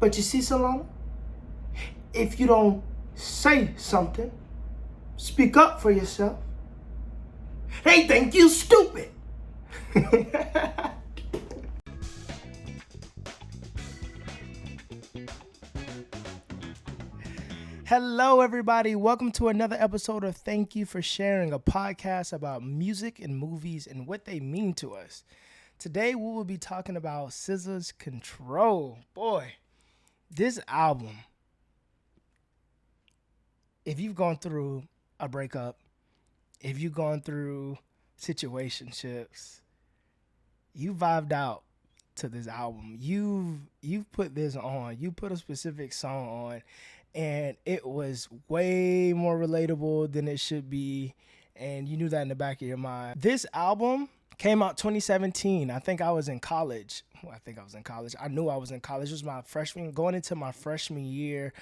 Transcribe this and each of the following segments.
But you see, Solana, if you don't say something, speak up for yourself, they think you stupid. Hello, everybody. Welcome to another episode of Thank You for Sharing, a podcast about music and movies and what they mean to us. Today, we will be talking about SZA's Control. Boy, this album, if you've gone through a breakup, if you've gone through situationships, you vibed out to this album. You've put this on. You put a specific song on, and it was way more relatable than it should be, and you knew that in the back of your mind. This album came out 2017. I think I was in college. I knew I was in college. It was going into my freshman year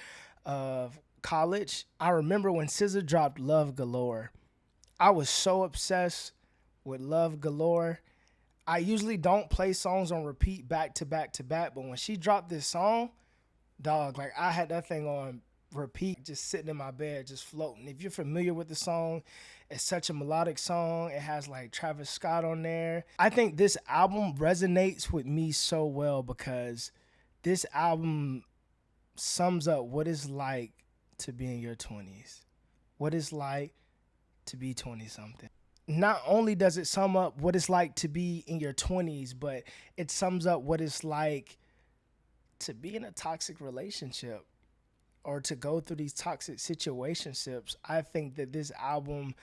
of college. I remember when SZA dropped Love Galore. I was so obsessed with Love Galore. I usually don't play songs on repeat back to back to back, but when she dropped this song, dog, like I had that thing on repeat, just sitting in my bed, just floating. If you're familiar with the song, it's such a melodic song. It has like Travis Scott on there. I think this album resonates with me so well because this album sums up what it's like to be in your 20s, what it's like to be 20-something. Not only does it sum up what it's like to be in your 20s, but it sums up what it's like to be in a toxic relationship or to go through these toxic situationships. I think that this album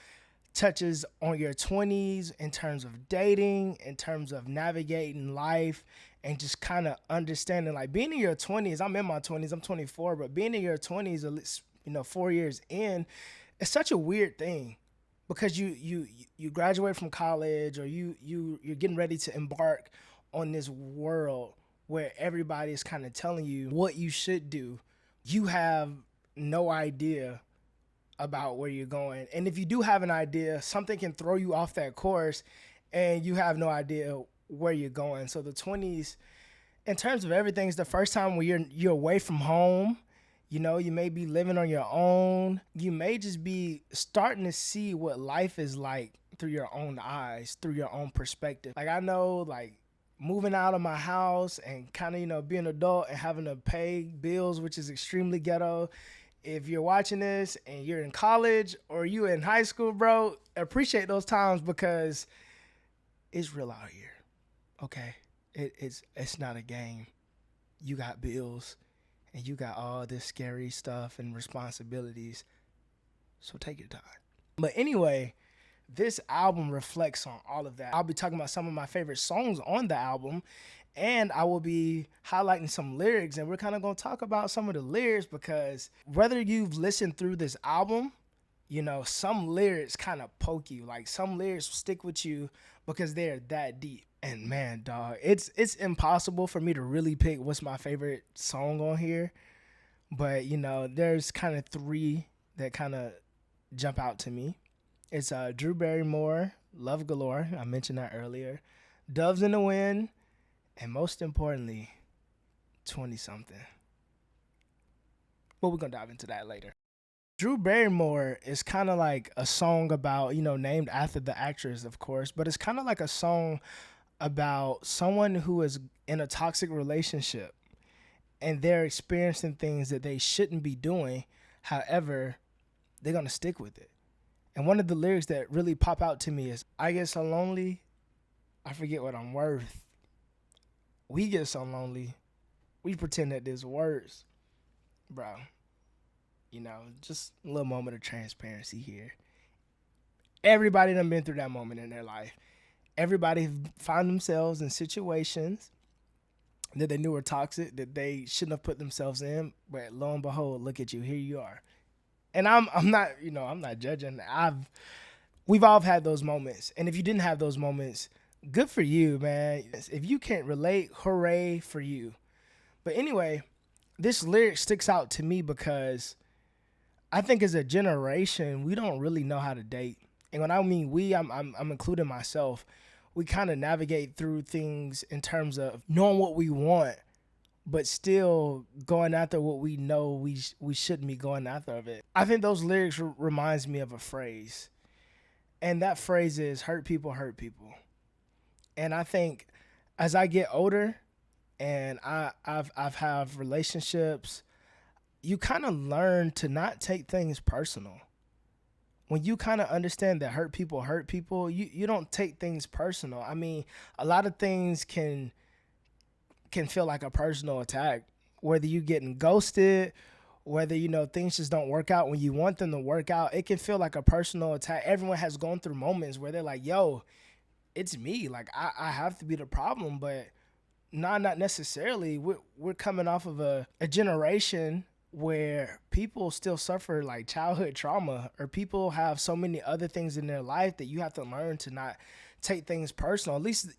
touches on your 20s in terms of dating, in terms of navigating life, and just kind of understanding, like being in your 20s. I'm in my 20s, I'm 24, but being in your 20s, at least, 4 years in, it's such a weird thing. Because you graduate from college, or you're getting ready to embark on this world where everybody is kind of telling you what you should do. You have no idea about where you're going. And if you do have an idea, something can throw you off that course and you have no idea where you're going. So the 20s, in terms of everything, is the first time where you're away from home. You may be living on your own. You may just be starting to see what life is like through your own eyes, through your own perspective. Like I know, like moving out of my house and kind of, being an adult and having to pay bills, which is extremely ghetto. If you're watching this and you're in college or you in high school, bro, appreciate those times because it's real out here. Okay, it's not a game. You got bills. And you got all this scary stuff and responsibilities. So take your time. But anyway, this album reflects on all of that. I'll be talking about some of my favorite songs on the album. And I will be highlighting some lyrics. And we're kind of going to talk about some of the lyrics because whether you've listened through this album, some lyrics kind of poke you. Like some lyrics stick with you because they're that deep. And man, dog, it's impossible for me to really pick what's my favorite song on here. But, there's kind of three that kind of jump out to me. It's Drew Barrymore, Love Galore. I mentioned that earlier. Doves in the Wind. And most importantly, 20-something. But we're going to dive into that later. Drew Barrymore is kind of like a song about, named after the actress, of course. But it's kind of like a song about someone who is in a toxic relationship and they're experiencing things that they shouldn't be doing. However, they're going to stick with it. And one of the lyrics that really pop out to me is, I get so lonely, I forget what I'm worth. We get so lonely, we pretend that there's worse. Bro, just a little moment of transparency here. Everybody done been through that moment in their life. Everybody found themselves in situations that they knew were toxic, that they shouldn't have put themselves in. But lo and behold, look at you, here you are. And I'm not, I'm not judging. We've all had those moments. And if you didn't have those moments, good for you, man. If you can't relate, hooray for you. But anyway, this lyric sticks out to me because I think as a generation, we don't really know how to date. And when I mean we, I'm including myself. We kind of navigate through things in terms of knowing what we want, but still going after what we know we shouldn't be going after of it. I think those lyrics reminds me of a phrase, and that phrase is "hurt people hurt people." And I think as I get older and I've have relationships, you kind of learn to not take things personal. When you kind of understand that hurt people, you don't take things personal. I mean, a lot of things can feel like a personal attack, whether you getting ghosted, whether things just don't work out when you want them to work out. It can feel like a personal attack. Everyone has gone through moments where they're like, yo, it's me, like I have to be the problem. But nah, not necessarily. We're coming off of a generation where people still suffer like childhood trauma, or people have so many other things in their life that you have to learn to not take things personal. At least,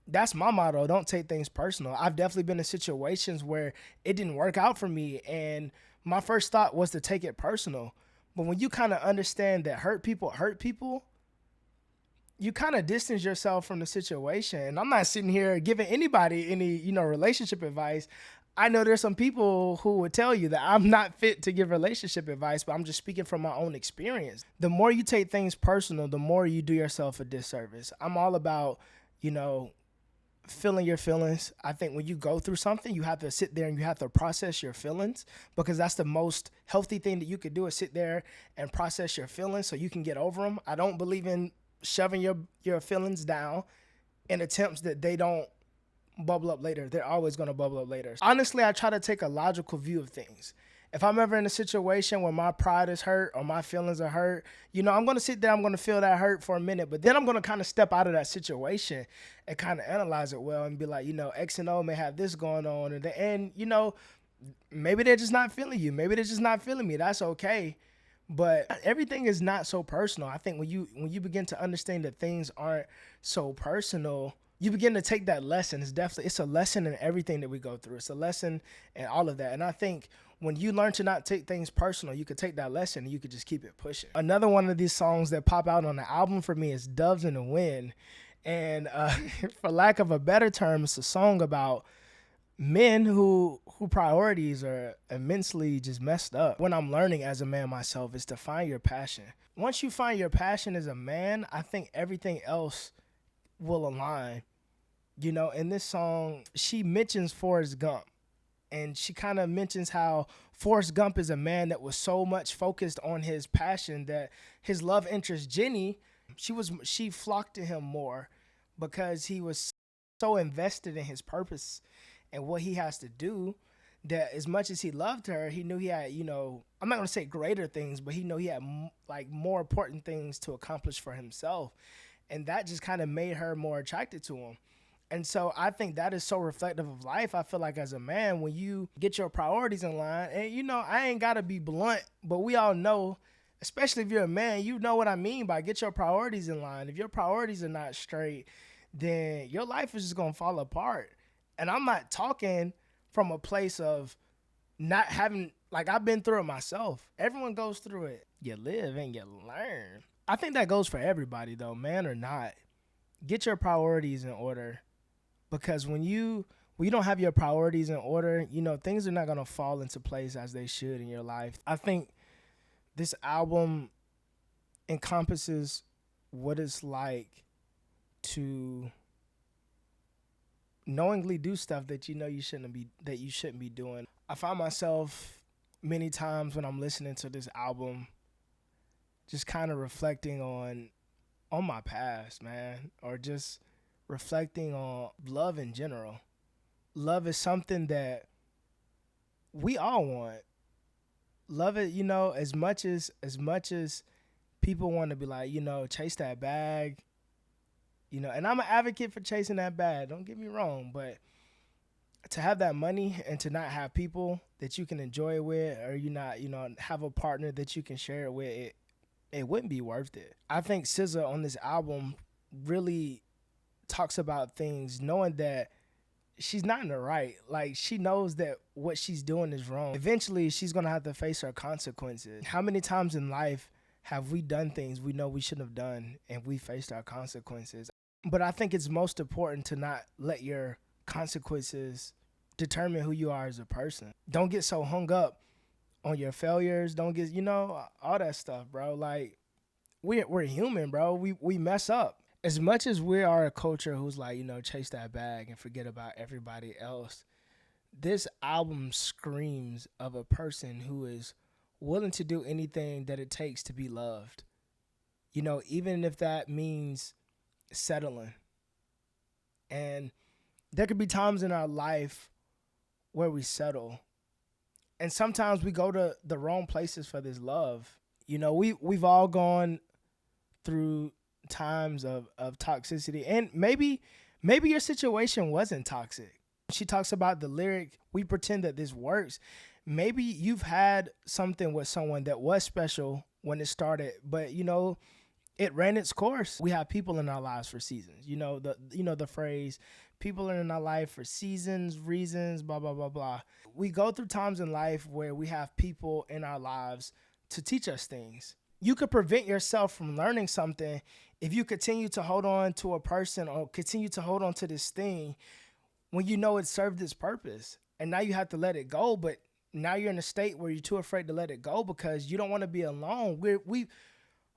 that's my motto. Don't take things personal. I've definitely been in situations where it didn't work out for me, and my first thought was to take it personal. But when you kind of understand that hurt people, you kind of distance yourself from the situation. And I'm not sitting here giving anybody any, relationship advice. I know there's some people who would tell you that I'm not fit to give relationship advice, but I'm just speaking from my own experience. The more you take things personal, the more you do yourself a disservice. I'm all about, you know, feeling your feelings. I think when you go through something, you have to sit there and you have to process your feelings, because that's the most healthy thing that you could do, is sit there and process your feelings so you can get over them. I don't believe in shoving your feelings down in attempts that they don't bubble up later. They're always going to bubble up later. Honestly, I try to take a logical view of things. If I'm ever in a situation where my pride is hurt or my feelings are hurt, I'm going to sit there, I'm going to feel that hurt for a minute, but then I'm going to kind of step out of that situation and kind of analyze it well and be like, X and O may have this going on. And maybe they're just not feeling you. Maybe they're just not feeling me. That's okay. But everything is not so personal. I think when you begin to understand that things aren't so personal, you begin to take that lesson. It's a lesson in everything that we go through. It's a lesson in all of that. And I think when you learn to not take things personal, you could take that lesson and you could just keep it pushing. Another one of these songs that pop out on the album for me is Doves in the Wind. And for lack of a better term, it's a song about men who priorities are immensely just messed up. What I'm learning as a man myself is to find your passion. Once you find your passion as a man, I think everything else will align. In this song, she mentions Forrest Gump, and she kind of mentions how Forrest Gump is a man that was so much focused on his passion that his love interest, Jenny, she flocked to him more because he was so invested in his purpose and what he has to do, that as much as he loved her, he knew he had, I'm not going to say greater things, but he knew he had more important things to accomplish for himself. And that just kind of made her more attracted to him. And so I think that is so reflective of life. I feel like as a man, when you get your priorities in line, and I ain't got to be blunt, but we all know, especially if you're a man, you know what I mean by get your priorities in line. If your priorities are not straight, then your life is just going to fall apart. And I'm not talking from a place of not having, I've been through it myself. Everyone goes through it. You live and you learn. I think that goes for everybody though, man or not. Get your priorities in order, because when you don't have your priorities in order, things are not going to fall into place as they should in your life. I think this album encompasses what it's like to knowingly do stuff that you shouldn't be doing. I find myself many times when I'm listening to this album just kind of reflecting on my past, man, or just reflecting on love in general. Love is something that we all want. Love it, as much as people want to be like, chase that bag, and I'm an advocate for chasing that bag, don't get me wrong, but to have that money and to not have people that you can enjoy it with, or have a partner that you can share it with, it wouldn't be worth it. I think SZA on this album really talks about things knowing that she's not in the right. Like, she knows that what she's doing is wrong. Eventually, she's going to have to face her consequences. How many times in life have we done things we know we shouldn't have done and we faced our consequences? But I think it's most important to not let your consequences determine who you are as a person. Don't get so hung up on your failures. Don't get, all that stuff, bro. Like, we're human, bro. We mess up. As much as we are a culture who's like, chase that bag and forget about everybody else, this album screams of a person who is willing to do anything that it takes to be loved. Even if that means settling. And there could be times in our life where we settle. And sometimes we go to the wrong places for this love. We've all gone through times of toxicity. And maybe your situation wasn't toxic. She talks about the lyric, we pretend that this works. Maybe you've had something with someone that was special when it started, but it ran its course. We have people in our lives for seasons. The phrase, people are in our life for seasons, reasons, blah, blah, blah, blah. We go through times in life where we have people in our lives to teach us things. You could prevent yourself from learning something if you continue to hold on to a person or continue to hold on to this thing when it served its purpose. And now you have to let it go, but now you're in a state where you're too afraid to let it go because you don't want to be alone.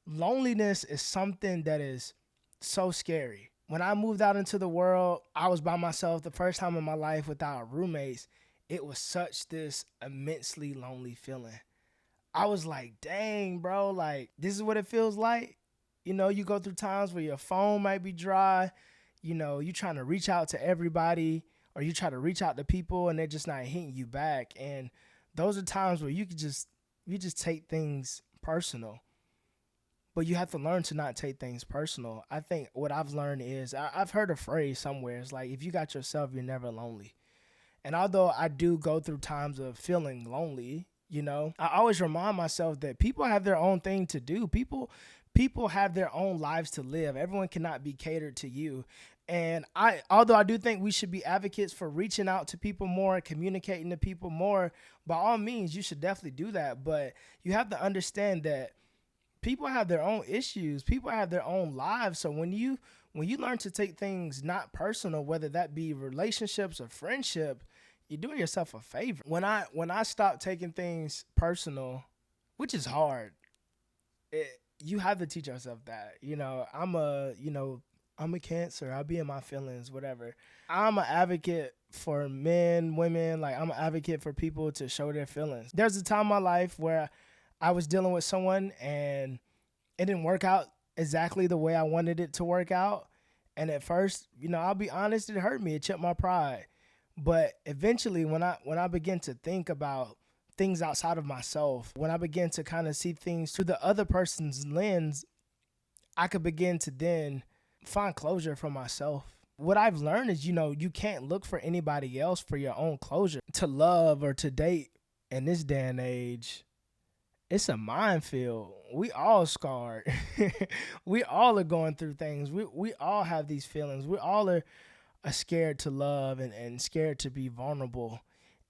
Loneliness is something that is so scary. When I moved out into the world, I was by myself the first time in my life without roommates. It was such this immensely lonely feeling. I was like, dang, bro, like, this is what it feels like. You go through times where your phone might be dry. You trying to reach out to everybody or you try to reach out to people and they're just not hitting you back. And those are times where you just take things personal. But you have to learn to not take things personal. I think what I've learned is, I've heard a phrase somewhere. It's like, if you got yourself, you're never lonely. And although I do go through times of feeling lonely, I always remind myself that people have their own thing to do. People have their own lives to live. Everyone cannot be catered to you. And although I do think we should be advocates for reaching out to people more, communicating to people more, by all means, you should definitely do that. But you have to understand that people have their own issues. People have their own lives. So when you learn to take things not personal, whether that be relationships or friendship, you're doing yourself a favor. When I stop taking things personal, which is hard, you have to teach yourself that. I'm a Cancer. I'll be in my feelings, whatever. I'm an advocate for men, women. Like, I'm an advocate for people to show their feelings. There's a time in my life where I was dealing with someone and it didn't work out exactly the way I wanted it to work out. And at first, I'll be honest, it hurt me. It chipped my pride. But eventually, when I began to think about things outside of myself, when I began to kind of see things through the other person's lens, I could begin to then find closure for myself. What I've learned is, you can't look for anybody else for your own closure. To love or to date in this day and age, it's a minefield. We all scarred. We all are going through things. We all have these feelings. We all are scared to love and scared to be vulnerable.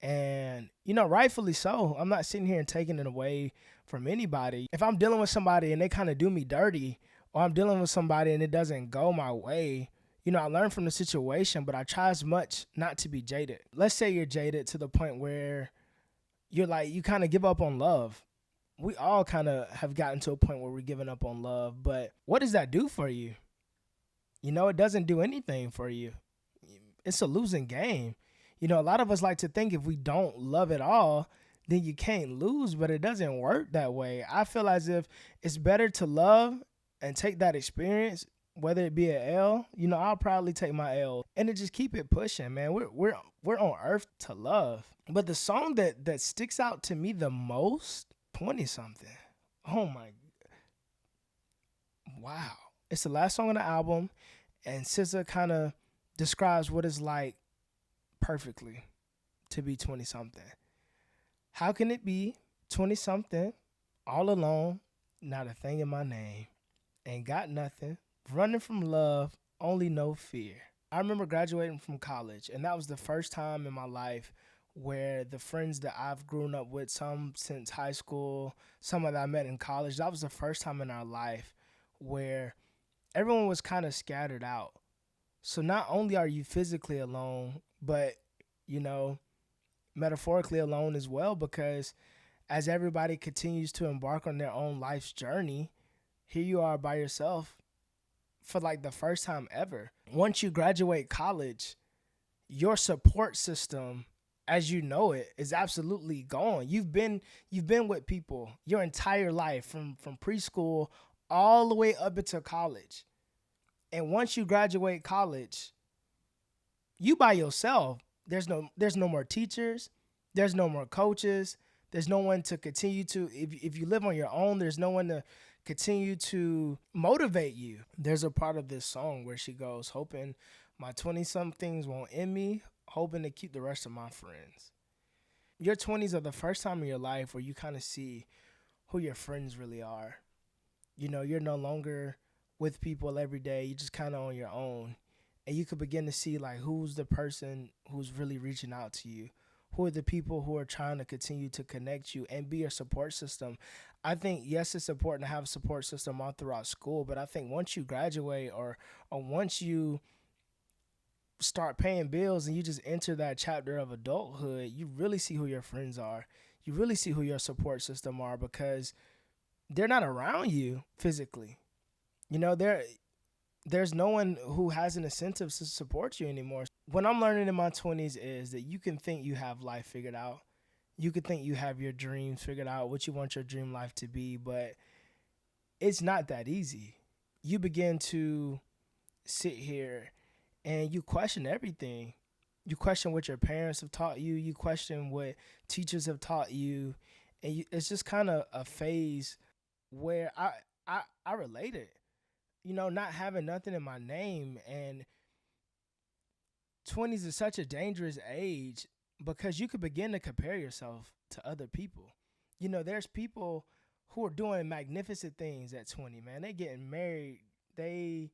And, rightfully so. I'm not sitting here and taking it away from anybody. If I'm dealing with somebody and they kind of do me dirty, or I'm dealing with somebody and it doesn't go my way, I learn from the situation, but I try as much not to be jaded. Let's say you're jaded to the point where you're like, you kind of give up on love. We all kind of have gotten to a point where we're giving up on love, but what does that do for you? It doesn't do anything for you. It's a losing game. A lot of us like to think if we don't love at all, then you can't lose, but it doesn't work that way. I feel as if it's better to love and take that experience, whether it be an L, I'll probably take my L and to just keep it pushing, man. We're on earth to love. But the song that sticks out to me the most, 20 something. Oh my, wow. It's the last song on the album, and SZA kind of describes what it's like perfectly to be 20 something. How can it be 20 something, all alone, not a thing in my name, ain't got nothing, running from love, only no fear. I remember graduating from college, and that was the first time in my life where the friends that I've grown up with, some since high school, some that I met in college, that was the first time in our life where everyone was kind of scattered out. So not only are you physically alone, but you know, metaphorically alone as well, because as everybody continues to embark on their own life's journey, here you are by yourself for like the first time ever. Once you graduate college, your support system as you know it is absolutely gone. You've been with people your entire life from preschool all the way up into college. And once you graduate college, you by yourself. There's no more teachers, there's no more coaches, there's no one to continue to if you live on your own, there's no one to continue to motivate you. There's a part of this song where she goes, hoping my 20 somethings won't end me, hoping to keep the rest of my friends. Your 20s are the first time in your life where you kind of see who your friends really are. You're no longer with people every day. You're just kind of on your own. And you could begin to see like who's the person who's really reaching out to you. Who are the people who are trying to continue to connect you and be your support system? I think yes, it's important to have a support system all throughout school, but I think once you graduate or once you start paying bills and you just enter that chapter of adulthood, you really see who your friends are. You really see who your support system are because they're not around you physically. You know, there's no one who has an incentive to support you anymore. What I'm learning in my 20s is that you can think you have life figured out. You could think you have your dreams figured out, what you want your dream life to be, but it's not that easy. You begin to sit here and you question everything. You question what your parents have taught you. You question what teachers have taught you. And it's just kind of a phase where I related. Not having nothing in my name. And 20s is such a dangerous age because you could begin to compare yourself to other people. There's people who are doing magnificent things at 20, man. They getting married. They're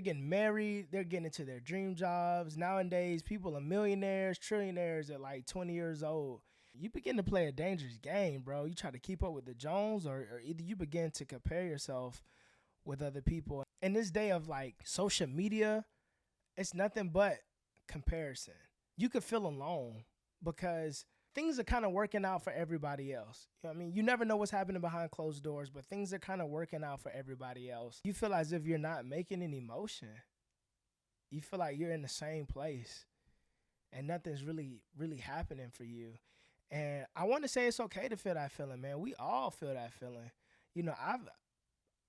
getting married. They're getting into their dream jobs. Nowadays, people are millionaires, trillionaires at like 20 years old. You begin to play a dangerous game, bro. You try to keep up with the Jones or either you begin to compare yourself with other people. In this day of like social media, it's nothing but comparison. You could feel alone because things are kind of working out for everybody else. You know what I mean? You never know what's happening behind closed doors, but things are kind of working out for everybody else. You feel as if you're not making any motion. You feel like you're in the same place and nothing's really, really happening for you. And I want to say it's okay to feel that feeling, man. We all feel that feeling.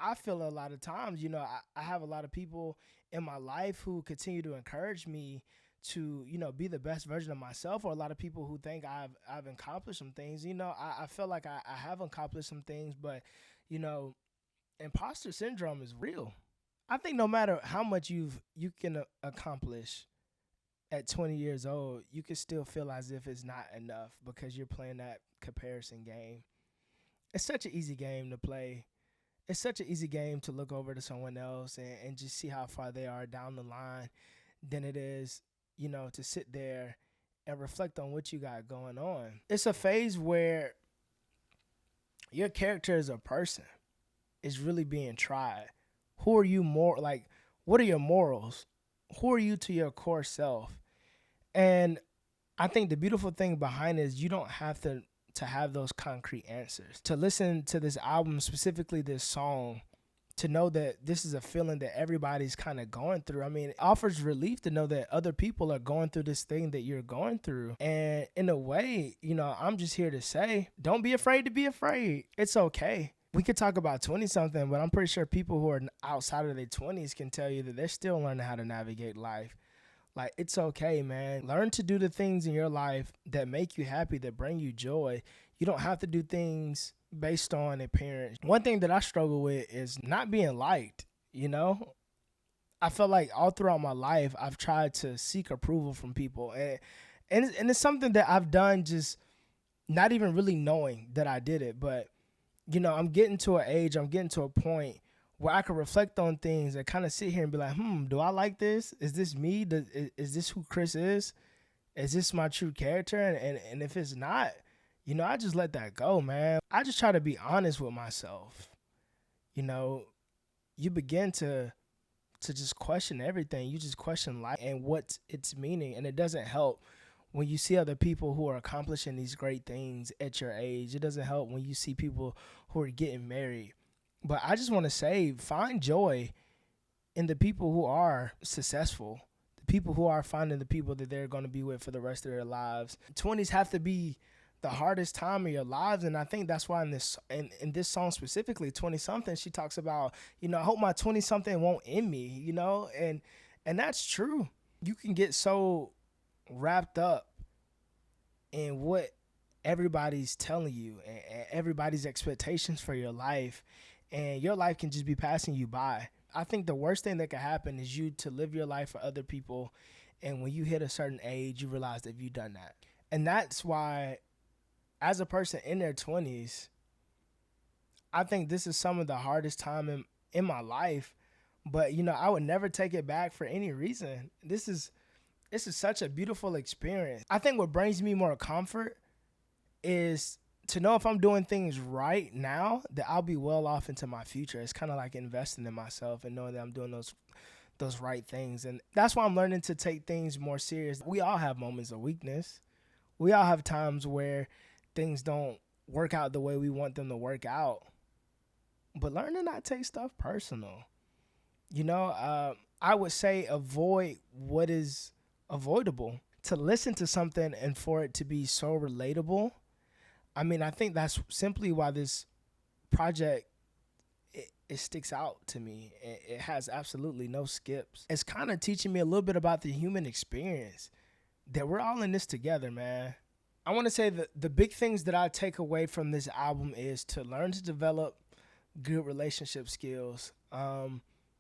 I feel a lot of times, I have a lot of people in my life who continue to encourage me to, be the best version of myself, or a lot of people who think I've accomplished some things. I feel like I have accomplished some things, but, imposter syndrome is real. I think no matter how much you can accomplish at 20 years old, you can still feel as if it's not enough because you're playing that comparison game. It's such an easy game to play. It's such an easy game to look over to someone else and just see how far they are down the line than it is, to sit there and reflect on what you got going on. It's a phase where your character as a person is really being tried. Who are you more like? What are your morals? Who are you to your core self? And I think the beautiful thing behind it is you don't have to have those concrete answers. To listen to this album, specifically this song, to know that this is a feeling that everybody's kind of going through. I mean, it offers relief to know that other people are going through this thing that you're going through. And in a way, I'm just here to say, don't be afraid to be afraid. It's okay. We could talk about 20-something, but I'm pretty sure people who are outside of their 20s can tell you that they're still learning how to navigate life. Like, it's okay, man. Learn to do the things in your life that make you happy, that bring you joy. You don't have to do things based on appearance. One thing that I struggle with is not being liked, I feel like all throughout my life, I've tried to seek approval from people. And it's something that I've done just not even really knowing that I did it. But, I'm getting to an age, I'm getting to a point where I can reflect on things and kind of sit here and be like, do I like this? Is this me? Is this who Chris is? Is this my true character? And if it's not, I just let that go, man. I just try to be honest with myself. You begin to just question everything. You just question life and what's its meaning. And it doesn't help when you see other people who are accomplishing these great things at your age. It doesn't help when you see people who are getting married. But I just want to say, find joy in the people who are successful, the people who are finding the people that they're going to be with for the rest of their lives. 20s have to be the hardest time of your lives, and I think that's why in this song specifically, 20 something, she talks about, I hope my 20 something won't end me, and that's true. You can get so wrapped up in what everybody's telling you and everybody's expectations for your life, and your life can just be passing you by. I think the worst thing that could happen is you to live your life for other people, and when you hit a certain age, you realize that you've done that. And that's why, as a person in their 20s, I think this is some of the hardest time in my life, but I would never take it back for any reason. This is such a beautiful experience. I think what brings me more comfort is to know if I'm doing things right now, that I'll be well off into my future. It's kind of like investing in myself and knowing that I'm doing those right things. And that's why I'm learning to take things more serious. We all have moments of weakness. We all have times where things don't work out the way we want them to work out. But learn to not take stuff personal. I would say avoid what is avoidable. To listen to something and for it to be so relatable, I think that's simply why this project, it sticks out to me. It has absolutely no skips. It's kind of teaching me a little bit about the human experience, that we're all in this together, man. I want to say that the big things that I take away from this album is to learn to develop good relationship skills.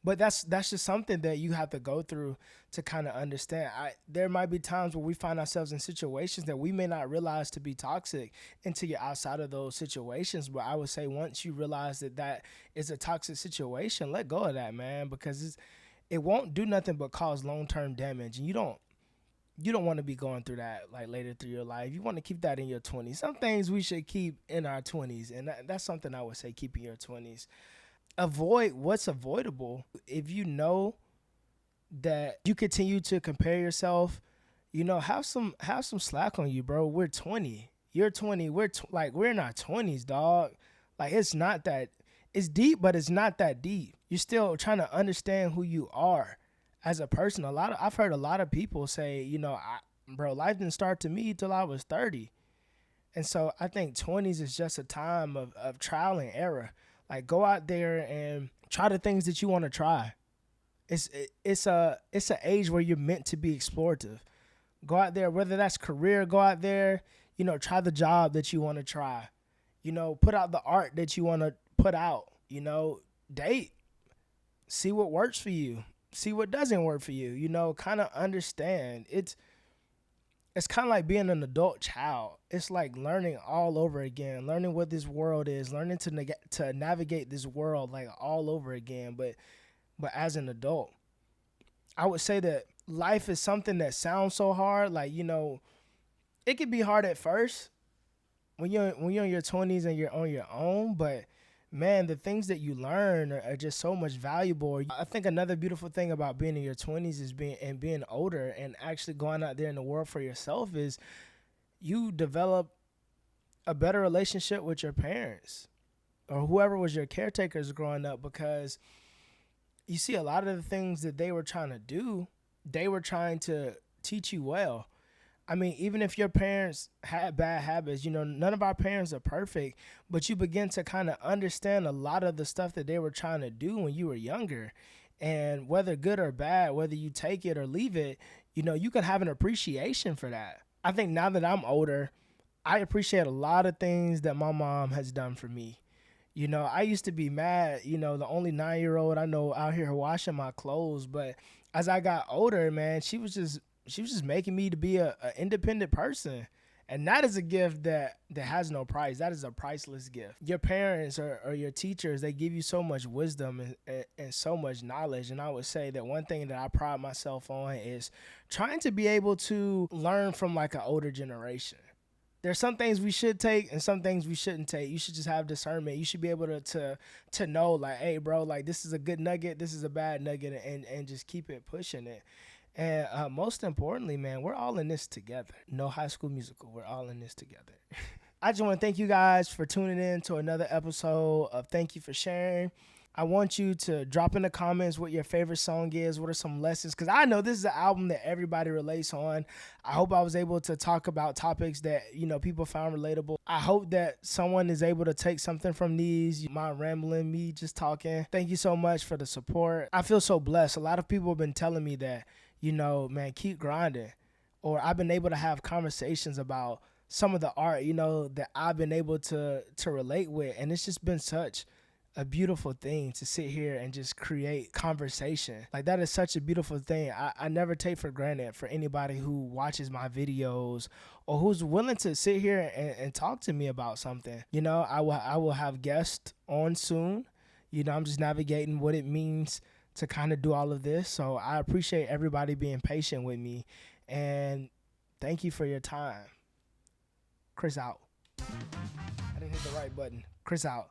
But that's just something that you have to go through to kind of understand. There might be times where we find ourselves in situations that we may not realize to be toxic until you're outside of those situations. But I would say once you realize that is a toxic situation, let go of that, man, because it won't do nothing but cause long-term damage. And you don't want to be going through that like later through your life. You want to keep that in your 20s. Some things we should keep in our 20s, and that's something I would say, keep in your 20s. Avoid what's avoidable. If you know that you continue to compare yourself, have some slack on you, bro. We're 20. You're 20. We're in our 20s, dog. Like, it's not that, it's deep, but it's not that deep. You're still trying to understand who you are as a person. I've heard a lot of people say, bro, life didn't start to me till I was 30. And so I think 20s is just a time of trial and error. Like, go out there and try the things that you want to try. It's an age where you're meant to be explorative. Go out there, whether that's career, go out there, try the job that you want to try. Put out the art that you want to put out. Date. See what works for you. See what doesn't work for you. Kind of understand. It's kind of like being an adult child. It's like learning all over again, learning what this world is, learning to navigate this world like all over again, but as an adult. I would say that life is something that sounds so hard. Like, it can be hard at first when you're in your 20s and you're on your own, but man, the things that you learn are just so much valuable. I think another beautiful thing about being in your 20s is being older and actually going out there in the world for yourself is you develop a better relationship with your parents or whoever was your caretakers growing up, because you see a lot of the things that they were trying to do, they were trying to teach you well. Even if your parents had bad habits, none of our parents are perfect, but you begin to kind of understand a lot of the stuff that they were trying to do when you were younger. And whether good or bad, whether you take it or leave it, you can have an appreciation for that. I think now that I'm older, I appreciate a lot of things that my mom has done for me. I used to be mad, the only 9-year-old I know out here washing my clothes. But as I got older, man, she was just making me to be a independent person. And that is a gift that has no price. That is a priceless gift. Your parents or your teachers, they give you so much wisdom and so much knowledge. And I would say that one thing that I pride myself on is trying to be able to learn from like an older generation. There's some things we should take and some things we shouldn't take. You should just have discernment. You should be able to know, like, hey, bro, like, this is a good nugget, this is a bad nugget, and just keep it pushing it. And most importantly, man, we're all in this together. No High School Musical. We're all in this together. I just want to thank you guys for tuning in to another episode of Thank You for Sharing. I want you to drop in the comments what your favorite song is. What are some lessons? Because I know this is an album that everybody relates on. I hope I was able to talk about topics that, people found relatable. I hope that someone is able to take something from these. My rambling, me just talking. Thank you so much for the support. I feel so blessed. A lot of people have been telling me that, man, keep grinding. Or I've been able to have conversations about some of the art, that I've been able to relate with. And it's just been such a beautiful thing to sit here and just create conversation. Like, that is such a beautiful thing. I never take for granted for anybody who watches my videos or who's willing to sit here and talk to me about something. I will have guests on soon. I'm just navigating what it means to kind of do all of this. So I appreciate everybody being patient with me, and thank you for your time. Chris out. I didn't hit the right button. Chris out.